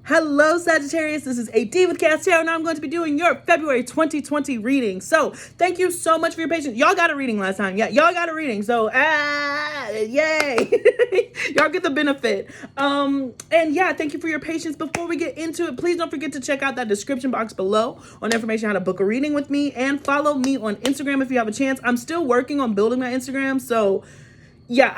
Hello, Sagittarius. This is AD with Kayxztarot, and I'm going to be doing your February 2020 reading. So, thank you so much for your patience. Y'all got a reading last time. Yeah, y'all got a reading. So, yay. Y'all get the benefit. And yeah, thank you for your patience. Before we get into it, please don't forget to check out that description box below on information how to book a reading with me, and follow me on Instagram if you have a chance. I'm still working on building my Instagram, so yeah,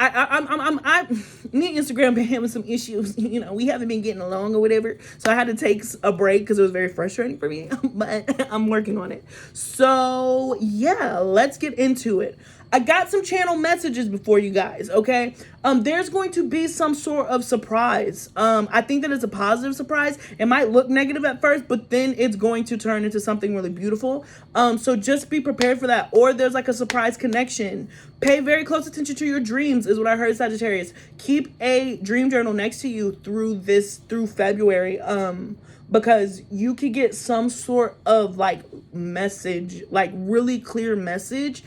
me and Instagram been having some issues. You know, we haven't been getting along or whatever. So I had to take a break because it was very frustrating for me. But I'm working on it. So yeah, let's get into it. I got some channel messages before you guys, okay? There's going to be some sort of surprise. I think that it's a positive surprise. It might look negative at first, but then it's going to turn into something really beautiful. So just be prepared for that. Or there's like a surprise connection. Pay very close attention to your dreams is what I heard, Sagittarius. Keep a dream journal next to you through February. Because you could get some sort of like message, like really clear message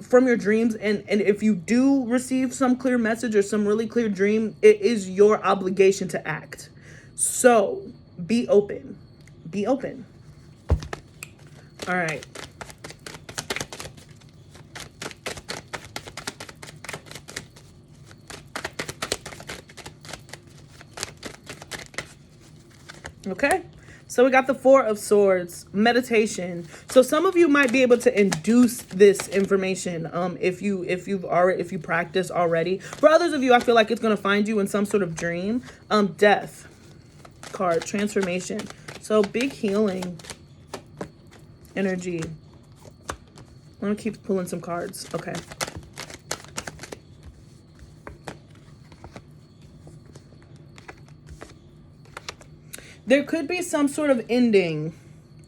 from your dreams, and if you do receive some clear message or some really clear dream, it is your obligation to act. So be open. All right. Okay. So we got the Four of Swords, meditation. So some of you might be able to induce this information if you practice already. For others of you, I feel like it's going to find you in some sort of dream. Death card, transformation. So big healing energy. I'm going to keep pulling some cards. Okay. There could be some sort of ending,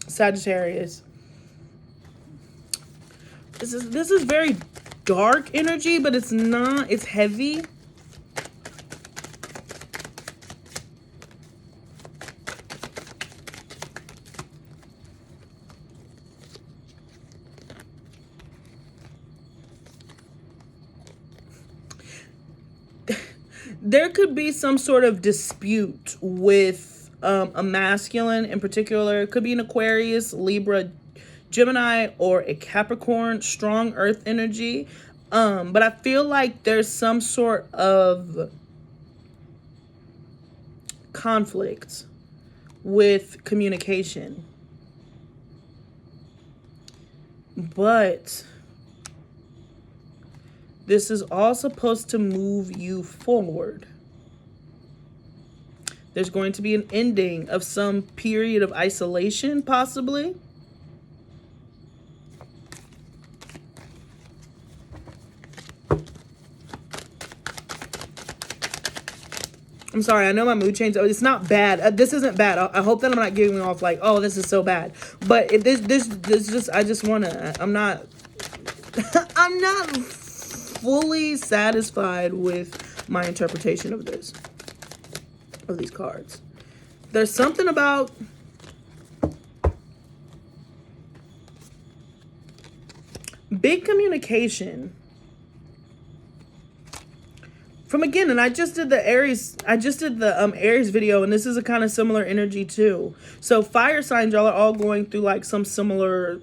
Sagittarius. This is very dark energy, but it's not. It's heavy. There could be some sort of dispute with a masculine in particular. It could be an Aquarius, Libra, Gemini, or a Capricorn. Strong earth energy. But I feel like there's some sort of conflict with communication. But this is all supposed to move you forward. There's going to be an ending of some period of isolation, possibly. I'm sorry, I know my mood changed. It's not bad. This isn't bad. I hope that I'm not giving off like, oh, this is so bad. But this just, I just want to, I'm not fully satisfied with my interpretation of this. Of these cards. There's something about big communication from, again, and I just did the Aries Aries video, and this is a kind of similar energy too. So fire signs, y'all are all going through like some similar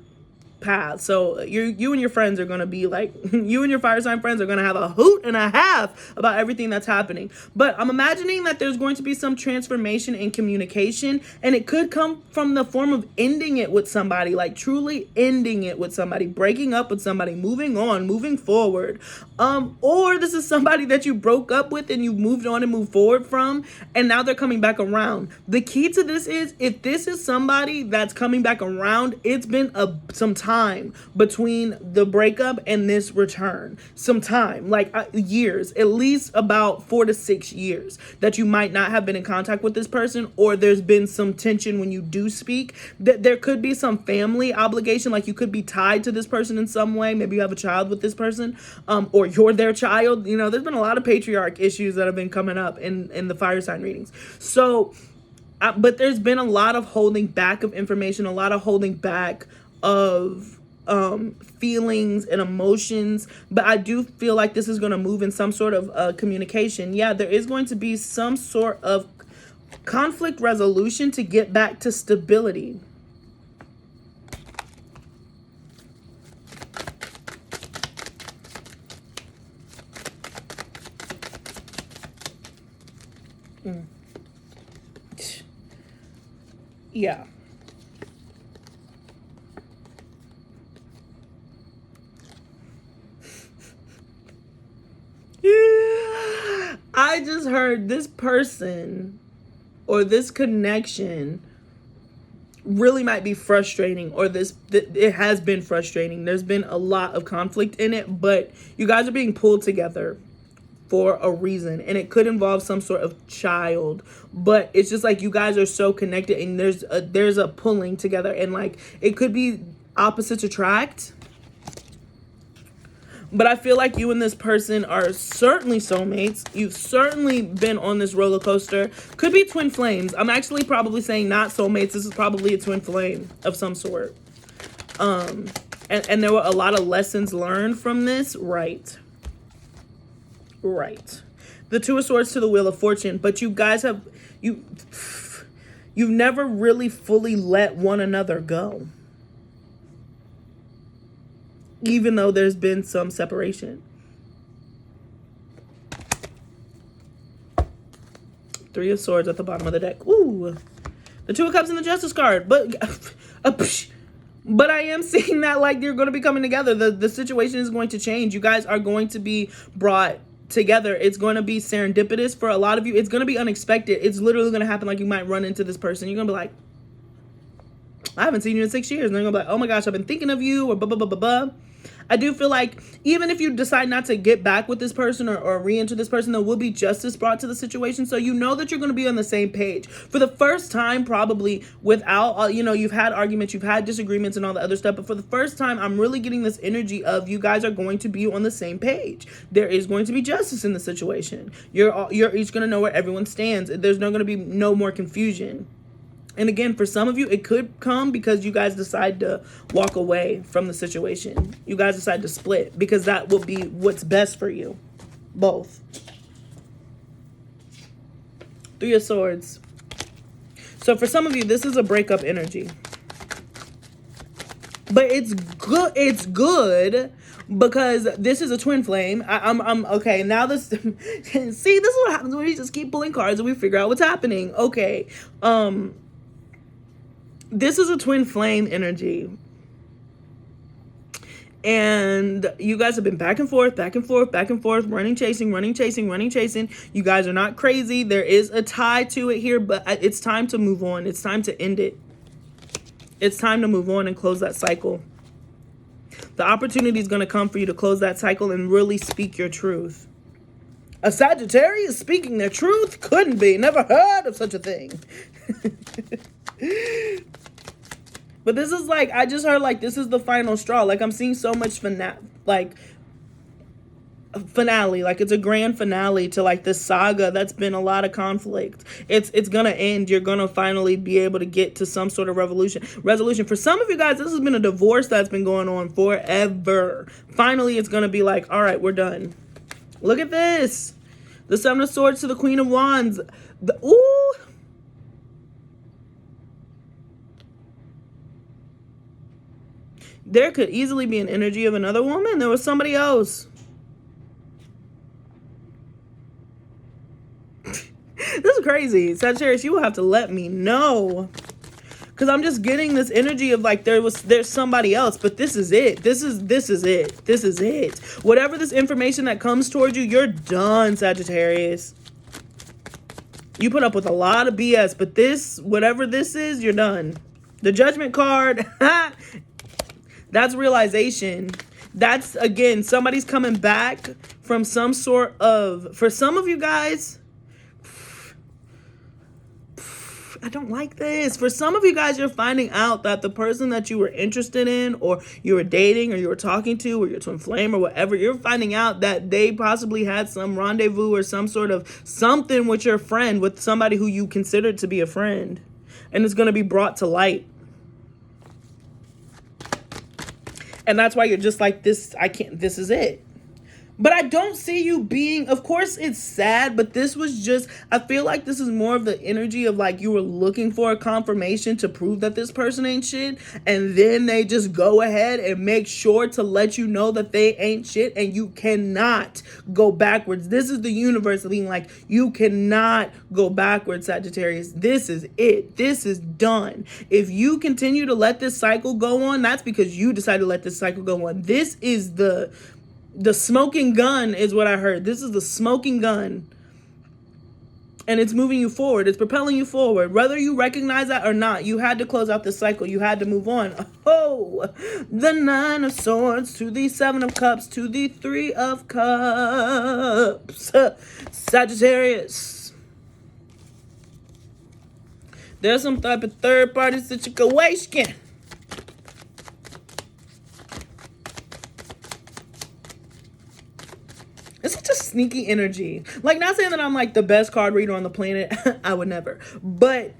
path. So you and your friends are going to be like, you and your fire sign friends are going to have a hoot and a half about everything that's happening. But I'm imagining that there's going to be some transformation in communication, and it could come from the form of ending it with somebody, like truly ending it with somebody, breaking up with somebody, moving on, moving forward. Or this is somebody that you broke up with and you moved on and moved forward from, and now they're coming back around. The key to this is, if this is somebody that's coming back around, it's been some time between the breakup and this return. Some time, like years, at least about 4 to 6 years that you might not have been in contact with this person, or there's been some tension when you do speak. There could be some family obligation, like you could be tied to this person in some way. Maybe you have a child with this person, or you're their child. You know, there's been a lot of patriarch issues that have been coming up in the fire sign readings. So but there's been a lot of holding back of information, a lot of holding back of feelings and emotions, but I do feel like this is going to move in some sort of communication. Yeah, there is going to be some sort of Conflict resolution to get back to stability. Yeah. I just heard this person or this connection really might be frustrating, or it has been frustrating. There's been a lot of conflict in it, but you guys are being pulled together for a reason, and it could involve some sort of child, but it's just like you guys are so connected, and there's a pulling together, and like it could be opposites attract. But I feel like you and this person are certainly soulmates. You've certainly been on this roller coaster. Could be twin flames. I'm actually probably saying not soulmates. This is probably a twin flame of some sort. And there were a lot of lessons learned from this. Right. The Two of Swords to the Wheel of Fortune. But you guys you've never really fully let one another go, even though there's been some separation. Three of Swords at the bottom of the deck. Ooh. The Two of Cups and the Justice card. But I am seeing that like you're going to be coming together. The situation is going to change. You guys are going to be brought together. It's going to be serendipitous for a lot of you. It's going to be unexpected. It's literally going to happen. Like you might run into this person. You're going to be like, I haven't seen you in 6 years. And they're going to be like, oh my gosh, I've been thinking of you, or blah, blah, blah, blah, blah. I do feel like even if you decide not to get back with this person or re-enter this person, there will be justice brought to the situation. So you know that you're going to be on the same page for the first time, probably without, you've had arguments, you've had disagreements and all the other stuff. But for the first time, I'm really getting this energy of you guys are going to be on the same page. There is going to be justice in the situation. You're each going to know where everyone stands. There's not going to be no more confusion. And again, for some of you, it could come because you guys decide to walk away from the situation. You guys decide to split because that will be what's best for you. Both. Three of Swords. So for some of you, this is a breakup energy. But it's good. It's good because this is a twin flame. I'm okay. Now this, see, this is what happens when we just keep pulling cards and we figure out what's happening. Okay. This is a twin flame energy. And you guys have been back and forth, running, chasing. You guys are not crazy. There is a tie to it here, but it's time to move on. It's time to end it. It's time to move on and close that cycle. The opportunity is going to come for you to close that cycle and really speak your truth. A Sagittarius speaking their truth? Couldn't be. Never heard of such a thing. But this is like, I just heard like this is the final straw. Like I'm seeing so much finale. Like it's a grand finale to like this saga that's been a lot of conflict. It's gonna end. You're gonna finally be able to get to some sort of resolution. For some of you guys, this has been a divorce that's been going on forever. Finally, it's gonna be like, all right, we're done. Look at this. The Seven of Swords to the Queen of Wands. Ooh. There could easily be an energy of another woman. There was somebody else. This is crazy. Sagittarius, you will have to let me know. Because I'm just getting this energy of like there's somebody else. But this is it. This is it. Whatever this information that comes towards you, you're done, Sagittarius. You put up with a lot of BS. But this, whatever this is, you're done. The Judgment card. That's realization. That's, again, somebody's coming back from some sort of, for some of you guys, I don't like this. For some of you guys, you're finding out that the person that you were interested in or you were dating or you were talking to or your twin flame or whatever, you're finding out that they possibly had some rendezvous or some sort of something with your friend, with somebody who you considered to be a friend. And it's going to be brought to light. And that's why you're just like, this is it. But I don't see you being, of course it's sad, but this was just, I feel like this is more of the energy of like you were looking for a confirmation to prove that this person ain't shit. And then they just go ahead and make sure to let you know that they ain't shit, and you cannot go backwards. This is the universe being like, you cannot go backwards, Sagittarius. This is it. This is done. If you continue to let this cycle go on, that's because you decided to let this cycle go on. This is the smoking gun is what I heard. This is the smoking gun. And it's moving you forward. It's propelling you forward. Whether you recognize that or not, you had to close out this cycle. You had to move on. Oh, the 9 of Swords to the 7 of Cups to the 3 of Cups. Sagittarius. There's some type of third-party situation. It's such a sneaky energy. Like, not saying that I'm like the best card reader on the planet. I would never. But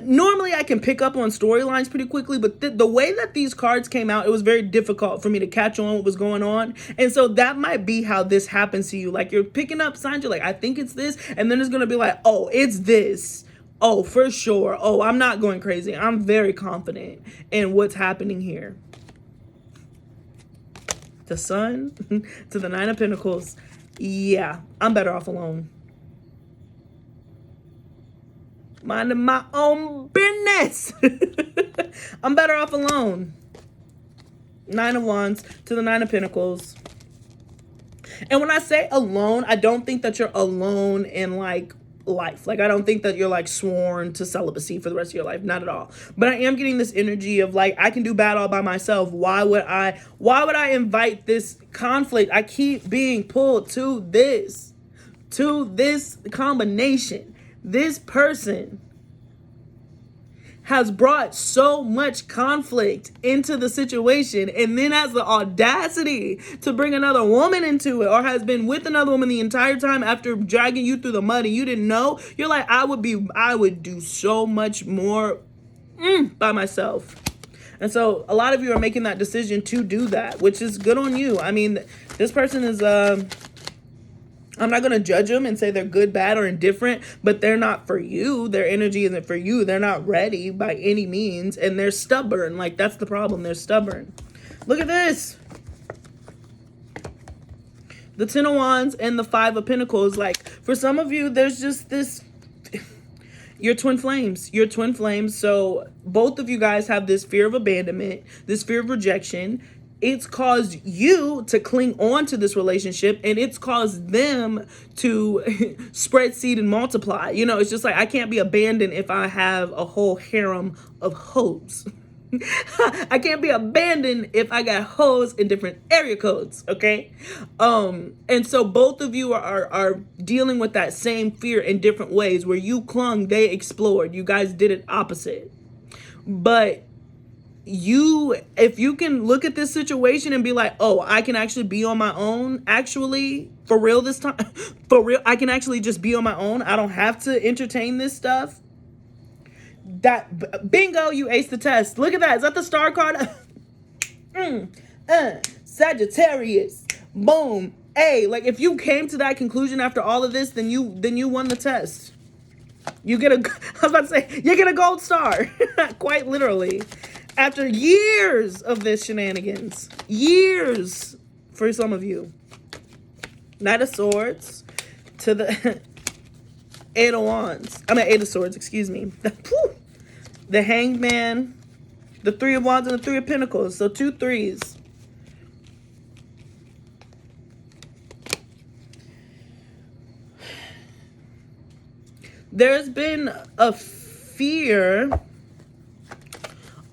normally I can pick up on storylines pretty quickly. But the way that these cards came out, it was very difficult for me to catch on what was going on. And so that might be how this happens to you. Like, you're picking up signs. You're like, I think it's this. And then it's going to be like, oh, it's this. Oh, for sure. Oh, I'm not going crazy. I'm very confident in what's happening here. The Sun to the 9 of Pentacles. Yeah, I'm better off alone. Minding my own business. I'm better off alone. 9 of Wands to the 9 of Pentacles. And when I say alone, I don't think that you're alone in like life. Like, I don't think that you're like sworn to celibacy for the rest of your life. Not at all. But I am getting this energy of like, I can do bad all by myself. Why would I invite this conflict? I keep being pulled to this combination. This person has brought so much conflict into the situation, and then has the audacity to bring another woman into it, or has been with another woman the entire time after dragging you through the mud and you didn't know. You're like, I would do so much more by myself. And so a lot of you are making that decision to do that, which is good on you. I mean, this person is I'm not going to judge them and say they're good, bad, or indifferent, but they're not for you. Their energy isn't for you. They're not ready by any means, and they're stubborn. Like, that's the problem. They're stubborn. Look at this. The 10 of Wands and the 5 of Pentacles. Like, for some of you, there's just this... You're twin flames. You're twin flames. So both of you guys have this fear of abandonment, this fear of rejection. It's caused you to cling on to this relationship, and it's caused them to spread seed and multiply. You know, it's just like, I can't be abandoned if I have a whole harem of hoes. I can't be abandoned if I got hoes in different area codes, okay? And so both of you are dealing with that same fear in different ways. Where you clung, they explored. You guys did it opposite. But if you can look at this situation and be like, oh, I can actually be on my own, actually, for real this time, for real, I can actually just be on my own. I don't have to entertain this stuff. That, bingo, you aced the test. Look at that. Is that the star card? Sagittarius. Boom. Hey, like, if you came to that conclusion after all of this, then you won the test. You get I was about to say, you get a gold star. Quite literally. After years of this shenanigans. Years for some of you. Knight of Swords to the 8 of Wands. I mean, 8 of Swords, excuse me. The Hanged Man, the 3 of Wands, and the 3 of Pentacles. So 2 3s. There's been a fear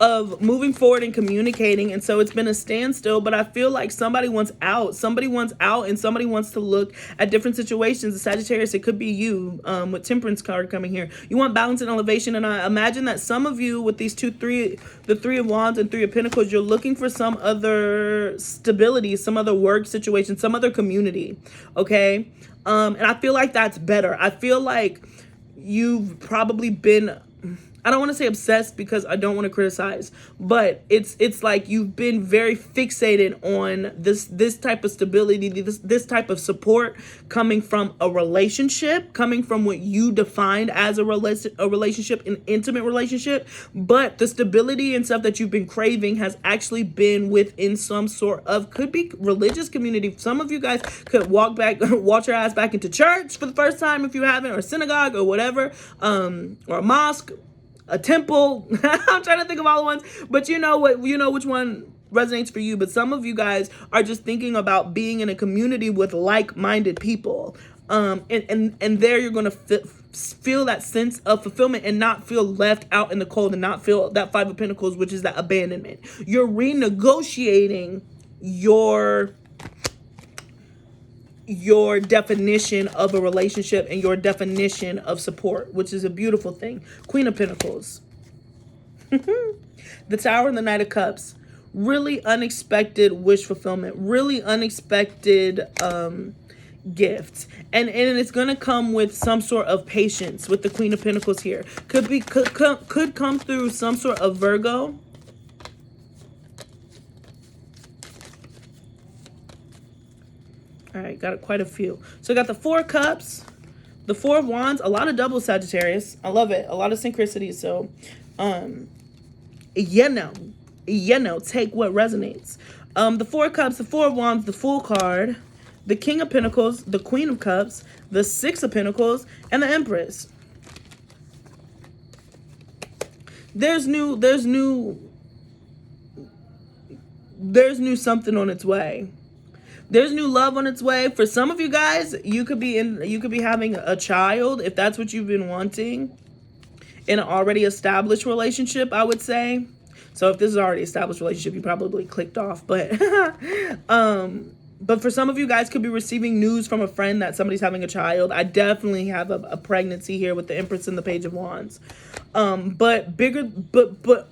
of moving forward and communicating, and so it's been a standstill. But I feel like somebody wants out, and somebody wants to look at different situations. The Sagittarius, it could be you, with Temperance card coming here. You want balance and elevation, and I imagine that some of you with these the 3 of Wands and 3 of Pentacles, you're looking for some other stability, some other work situation, some other community, okay? And I feel like that's better. I feel like you've probably been, I don't want to say obsessed because I don't want to criticize, but it's like you've been very fixated on this type of stability, this type of support coming from a relationship, coming from what you defined as a relationship, an intimate relationship. But the stability and stuff that you've been craving has actually been within some sort of, could be religious community. Some of you guys could walk your ass back into church for the first time if you haven't, or synagogue or whatever, or a mosque, a temple. I'm trying to think of all the ones, but you know which one resonates for you. But some of you guys are just thinking about being in a community with like-minded people, and there you're going to feel that sense of fulfillment and not feel left out in the cold, and not feel that Five of Pentacles, which is that abandonment. You're renegotiating your definition of a relationship and your definition of support, which is a beautiful thing. Queen of Pentacles. The Tower and the Knight of Cups. Really unexpected wish fulfillment. Really unexpected gifts. And it's going to come with some sort of patience with the Queen of Pentacles here. Could come through some sort of Virgo. All right, got quite a few. So I got the Four of Cups, the Four of Wands, a lot of double Sagittarius. I love it. A lot of synchronicity. So, take what resonates. The Four of Cups, the Four of Wands, the Fool card, the King of Pentacles, the Queen of Cups, the Six of Pentacles, and the Empress. There's new something on its way. There's new love on its way. For some of you guys, you could be having a child, if that's what you've been wanting, in an already established relationship, I would say. So if this is already established relationship, you probably clicked off. But but for some of you guys, could be receiving news from a friend that somebody's having a child. I definitely have a pregnancy here with the Empress and the Page of Wands. But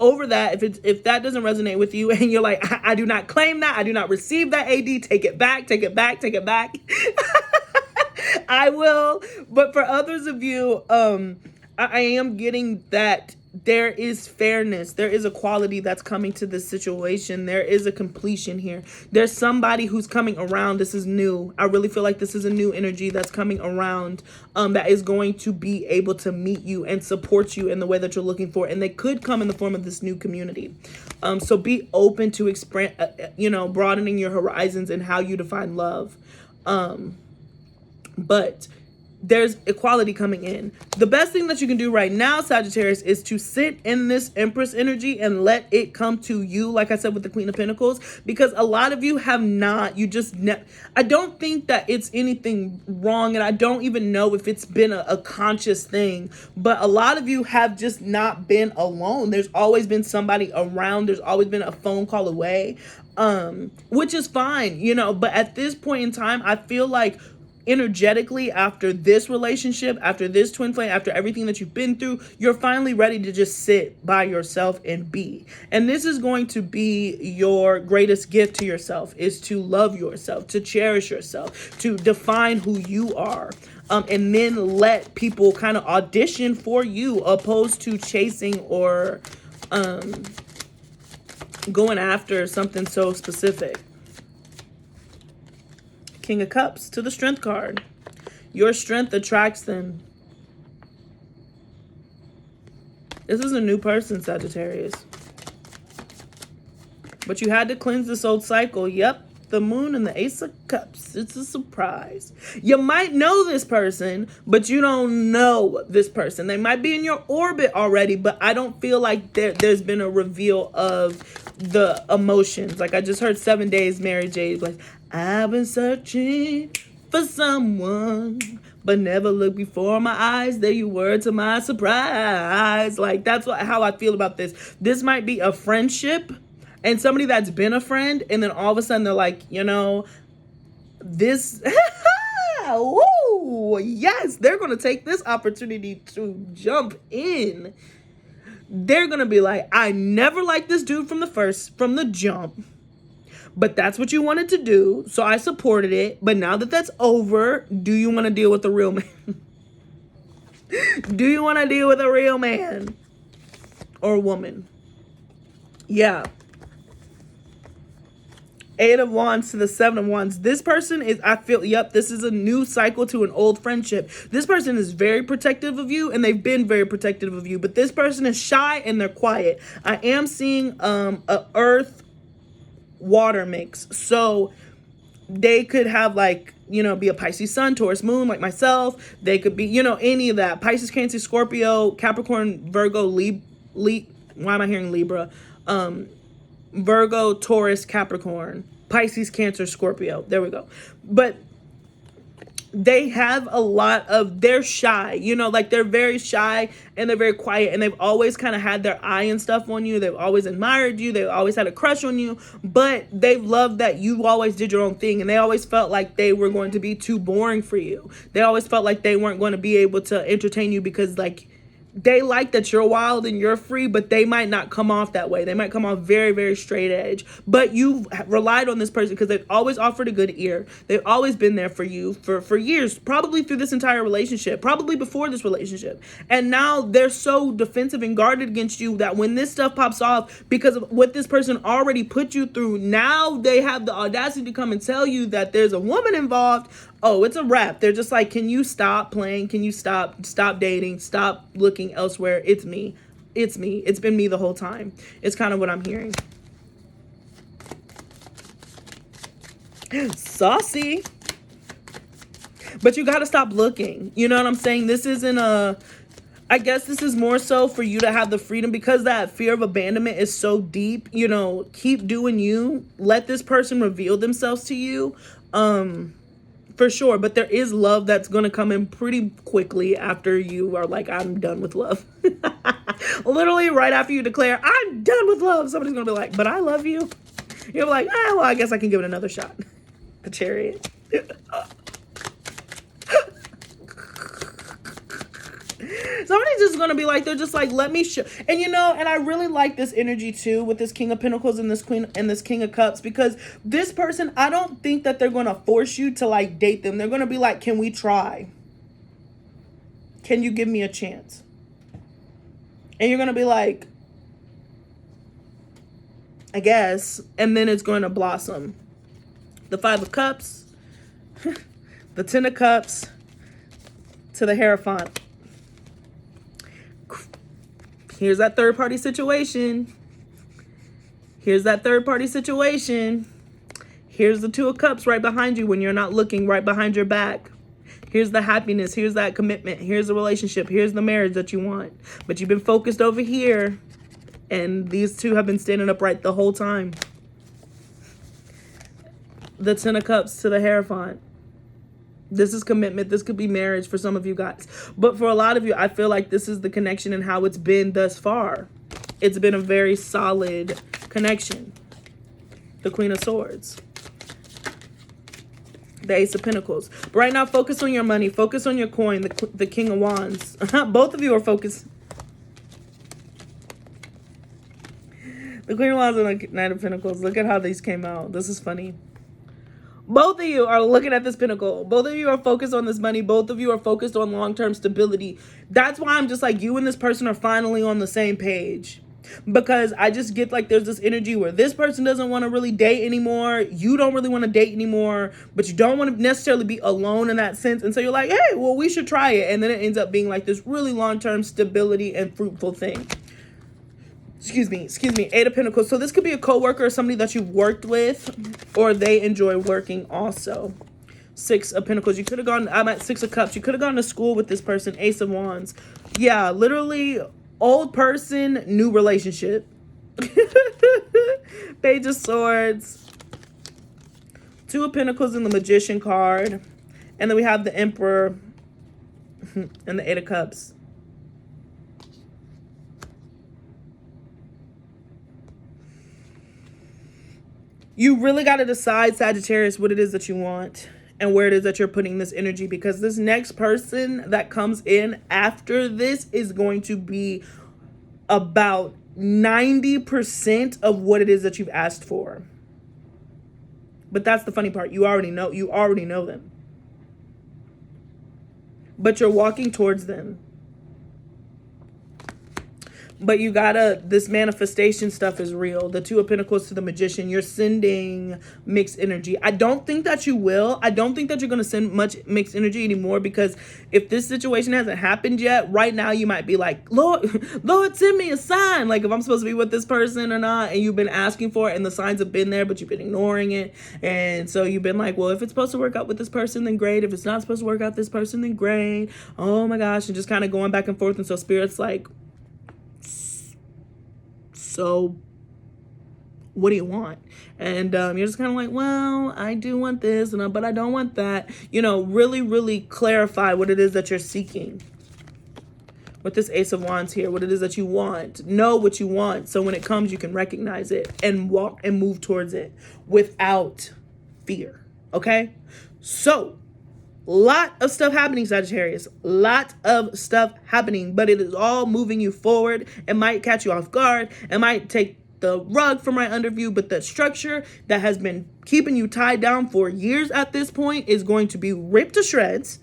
over that, if that doesn't resonate with you and you're like, I do not claim that, I do not receive that, AD, take it back. I will. But for others of you, I am getting that there is fairness. There is equality that's coming to this situation. There is a completion here. There's somebody who's coming around. This is new. I really feel like this is a new energy that's coming around, that is going to be able to meet you and support you in the way that you're looking for. And they could come in the form of this new community. So be open to broadening your horizons and how you define love. But there's equality coming in. The best thing that you can do right now, Sagittarius, is to sit in this Empress energy and let it come to you, like I said with the Queen of Pentacles, because a lot of you have not, I don't think that it's anything wrong, and I don't even know if it's been a conscious thing, but a lot of you have just not been alone. There's always been somebody around. There's always been a phone call away, which is fine, but at this point in time, I feel like energetically, after this relationship, after this twin flame, after everything that you've been through, you're finally ready to just sit by yourself and be. And this is going to be your greatest gift to yourself, is to love yourself, to cherish yourself, to define who you are, and then let people kind of audition for you, opposed to chasing or going after something so specific. King of Cups to the Strength card. Your strength attracts them. This is a new person, Sagittarius. But you had to cleanse this old cycle. Yep, the Moon and the Ace of Cups. It's a surprise. You might know this person, but you don't know this person. They might be in your orbit already, but I don't feel like there's been a reveal of the emotions. Like I just heard 7 Days, Mary J. Like, I've been searching for someone, but never looked before my eyes. There you were to my surprise. Like, that's how I feel about this. This might be a friendship and somebody that's been a friend, and then all of a sudden they're like, this... Woo! Yes, they're going to take this opportunity to jump in. They're going to be like, I never liked this dude from the jump. But that's what you wanted to do, so I supported it. But now that that's over, do you want to deal with a real man? Do you want to deal with a real man? or a woman. Yeah. 8 of Wands to the 7 of Wands. This person is, I feel, yep, this is a new cycle to an old friendship. This person is very protective of you, and they've been very protective of you, but this person is shy and they're quiet. I am seeing a earth water mix. So they could have, like, you know, be a Pisces sun, Taurus moon, like myself. They could be, you know, any of that. Pisces, Cancer, Scorpio, Capricorn, Virgo, why am I hearing Libra? Virgo, Taurus, Capricorn, Pisces, Cancer, Scorpio. There we go. But they have a lot of, they're shy, you know, like they're very shy and they're very quiet, and they've always kind of had their eye and stuff on you. They've always admired you. They've always had a crush on you, but they've loved that you always did your own thing, and they always felt like they were going to be too boring for you. They always felt like they weren't going to be able to entertain you because, like, they like that you're wild and you're free, but they might not come off that way. They might come off very, very straight edge. But you relied on this person because they've always offered a good ear. They've always been there for you for years, probably through this entire relationship, probably before this relationship. And now they're so defensive and guarded against you that when this stuff pops off, because of what this person already put you through, now they have the audacity to come and tell you that there's a woman involved. Oh, it's a wrap. They're just like, can you stop playing? Can you stop dating? Stop looking elsewhere. It's me. It's me. It's been me the whole time. It's kind of what I'm hearing. Saucy. But you got to stop looking. You know what I'm saying? This isn't I guess this is more so for you to have the freedom, because that fear of abandonment is so deep. You know, keep doing you. Let this person reveal themselves to you. For sure, but there is love that's going to come in pretty quickly after you are like, I'm done with love. Literally right after you declare, I'm done with love, somebody's going to be like, but I love you. You're like, well, I guess I can give it another shot. The Chariot. Somebody's just going to be like, they're just like, let me show. And you know, and I really like this energy too with this King of Pentacles and this Queen and this King of Cups, because this person, I don't think that they're going to force you to like date them. They're going to be like, can we try? Can you give me a chance? And you're going to be like, I guess. And then it's going to blossom. The 5 of Cups, the 10 of Cups to the Hierophant. Here's that third party situation. Here's that third party situation. Here's the 2 of Cups right behind you when you're not looking, right behind your back. Here's the happiness. Here's that commitment. Here's the relationship. Here's the marriage that you want. But you've been focused over here, and these two have been standing upright the whole time. The 10 of Cups to the Hierophant. This is commitment. This could be marriage for some of you guys. But for a lot of you, I feel like this is the connection and how it's been thus far. It's been a very solid connection. The Queen of Swords. The Ace of Pentacles. But right now, focus on your money. Focus on your coin. The King of Wands. Both of you are focused. The Queen of Wands and the Knight of Pentacles. Look at how these came out. This is funny. Both of you are looking at this pentacle. Both of you are focused on this money. Both of you are focused on long-term stability. That's why I'm just like, you and this person are finally on the same page. Because I just get like there's this energy where this person doesn't want to really date anymore. You don't really want to date anymore. But you don't want to necessarily be alone in that sense. And so you're like, hey, well, we should try it. And then it ends up being like this really long-term stability and fruitful thing. Excuse me, 8 of Pentacles. So this could be a coworker or somebody that you've worked with, or they enjoy working also. 6 of Pentacles. You could have gone, I'm at 6 of Cups. You could have gone to school with this person. Ace of Wands. Yeah, literally old person, new relationship. Page of Swords. 2 of Pentacles and the Magician card. And then we have the Emperor and the 8 of Cups. You really got to decide, Sagittarius, what it is that you want and where it is that you're putting this energy, because this next person that comes in after this is going to be about 90% of what it is that you've asked for. But that's the funny part. You already know them. But you're walking towards them. But you gotta, this manifestation stuff is real. The Two of Pentacles to the Magician. You're sending mixed energy. I don't think that you will. I don't think that you're going to send much mixed energy anymore, because if this situation hasn't happened yet, right now you might be like, Lord, send me a sign. Like if I'm supposed to be with this person or not, and you've been asking for it and the signs have been there, but you've been ignoring it. And so you've been like, well, if it's supposed to work out with this person, then great. If it's not supposed to work out with this person, then great. Oh my gosh. And just kind of going back and forth. And so Spirit's like, so what do you want? And you're just kind of like, well, I do want this, but I don't want that. You know, really, really clarify what it is that you're seeking. With this Ace of Wands here, what it is that you want. Know what you want, so when it comes, you can recognize it and walk and move towards it without fear. Okay? So, lot of stuff happening, Sagittarius. Lot of stuff happening, but it is all moving you forward. It might catch you off guard. It might take the rug from right under you, but the structure that has been keeping you tied down for years at this point is going to be ripped to shreds,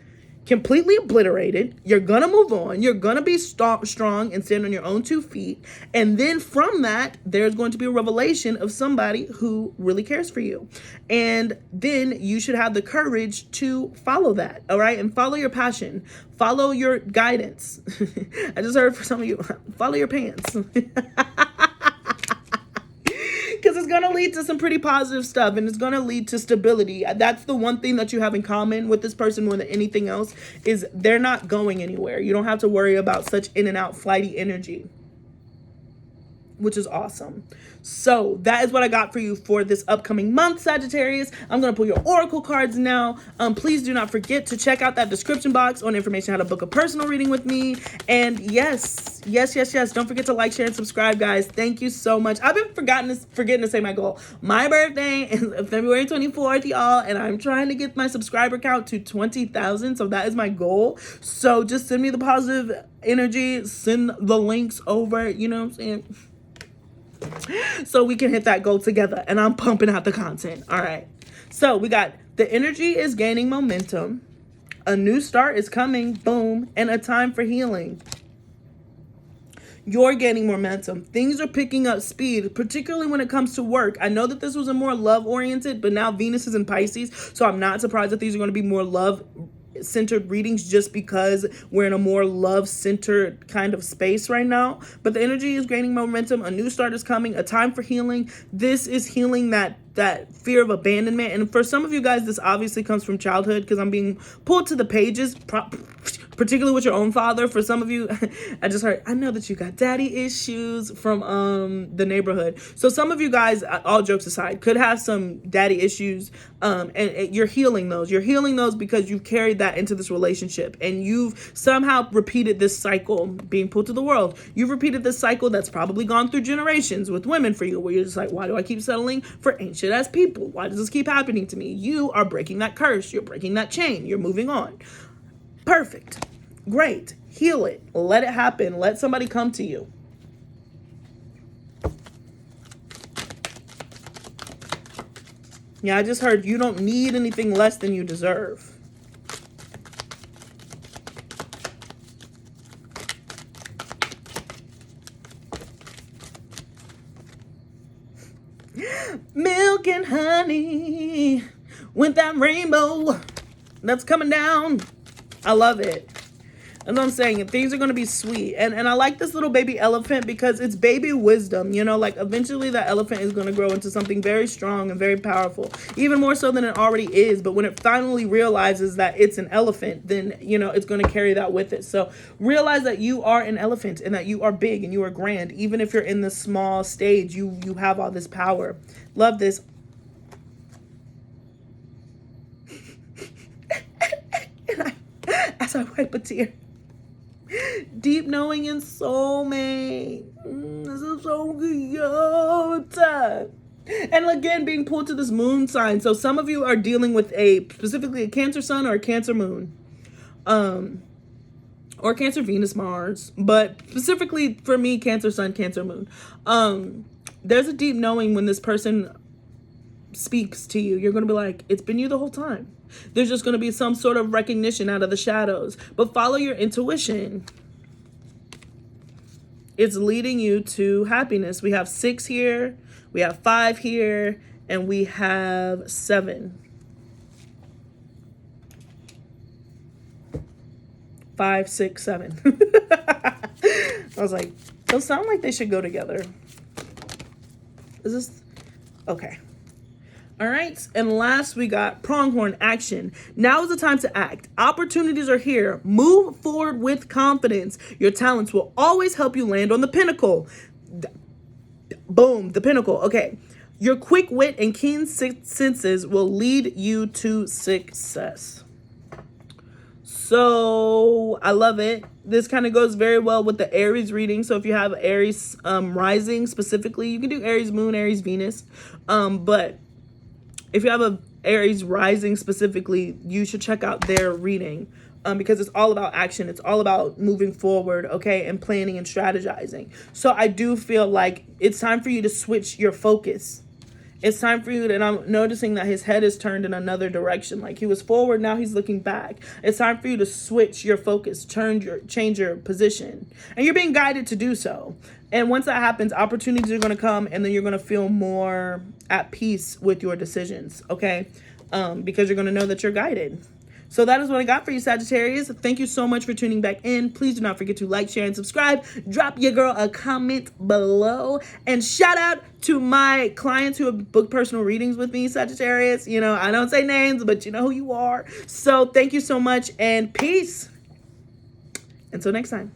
completely obliterated. You're gonna move on. You're gonna be strong and stand on your own 2 feet. And then from that, there's going to be a revelation of somebody who really cares for you. And then you should have the courage to follow that, all right? And follow your passion. Follow your guidance. I just heard for some of you, follow your pants. Because it's going to lead to some pretty positive stuff, and it's going to lead to stability. That's the one thing that you have in common with this person more than anything else, is they're not going anywhere. You don't have to worry about such in and out flighty energy, which is awesome. So that is what I got for you for this upcoming month, Sagittarius. I'm going to pull your oracle cards now. Please do not forget to check out that description box on information how to book a personal reading with me. And yes, don't forget to like, share, and subscribe, guys. Thank you so much. I've been forgetting to say my goal. My birthday is February 24th, y'all, and I'm trying to get my subscriber count to 20,000. So that is my goal. So just send me the positive energy, send the links over, you know what I'm saying? So we can hit that goal together, and I'm pumping out the content. All right. So we got the energy is gaining momentum. A new start is coming. Boom. And a time for healing. You're gaining momentum. Things are picking up speed, particularly when it comes to work. I know that this was a more love-oriented, but now Venus is in Pisces, so I'm not surprised that these are going to be more love-centered readings, just because we're in a more love-centered kind of space right now. But the energy is gaining momentum. A new start is coming. A time for healing. This is healing that fear of abandonment. And for some of you guys, this obviously comes from childhood, because I'm being pulled to the pages, particularly with your own father. For some of you, I just heard, I know that you got daddy issues from the neighborhood. So some of you guys, all jokes aside, could have some daddy issues, and you're healing those. You're healing those because you've carried that into this relationship, and you've somehow repeated this cycle, being put to the world. You've repeated this cycle that's probably gone through generations with women for you, where you're just like, why do I keep settling for ancient ass people? Why does this keep happening to me? You are breaking that curse. You're breaking that chain. You're moving on. Perfect. Great. Heal it. Let it happen. Let somebody come to you. Yeah, I just heard you don't need anything less than you deserve. Milk and honey with that rainbow that's coming down. I love it. That's what I'm saying. Things are going to be sweet. And I like this little baby elephant because it's baby wisdom. You know, like eventually that elephant is going to grow into something very strong and very powerful. Even more so than it already is. But when it finally realizes that it's an elephant, then, you know, it's going to carry that with it. So realize that you are an elephant and that you are big and you are grand. Even if you're in the small stage, you have all this power. Love this. As I wipe a tear. Deep knowing and soulmate. This is so good. And again, being pulled to this moon sign. So some of you are dealing with specifically a Cancer sun or a Cancer moon. Or Cancer Venus Mars. But specifically for me, Cancer sun, Cancer moon. There's a deep knowing when this person speaks to you. You're going to be like, it's been you the whole time. There's just going to be some sort of recognition out of the shadows. But follow your intuition. it's leading you to happiness. We have 6 here, we have 5 here, and we have 7. 5, 6, 7. I was like, those sound like they should go together. Is this okay? All right, and last we got pronghorn action. Now is the time to act. Opportunities are here. Move forward with confidence. Your talents will always help you land on the pinnacle. Boom, the pinnacle. Okay. Your quick wit and keen senses will lead you to success. So I love it. This kind of goes very well with the Aries reading. So if you have Aries rising specifically, you can do Aries moon, Aries Venus. But if you have a Aries rising specifically, you should check out their reading because it's all about action. It's all about moving forward, okay, and planning and strategizing. So I do feel like it's time for you to switch your focus. It's time for you to, and I'm noticing that his head is turned in another direction. Like he was forward, now he's looking back. It's time for you to switch your focus, change your position. And you're being guided to do so. And once that happens, opportunities are going to come, and then you're going to feel more at peace with your decisions, okay? Because you're going to know that you're guided. So that is what I got for you, Sagittarius. Thank you so much for tuning back in. Please do not forget to like, share, and subscribe. Drop your girl a comment below. And shout out to my clients who have booked personal readings with me, Sagittarius. You know, I don't say names, but you know who you are. So thank you so much, and peace. Until next time.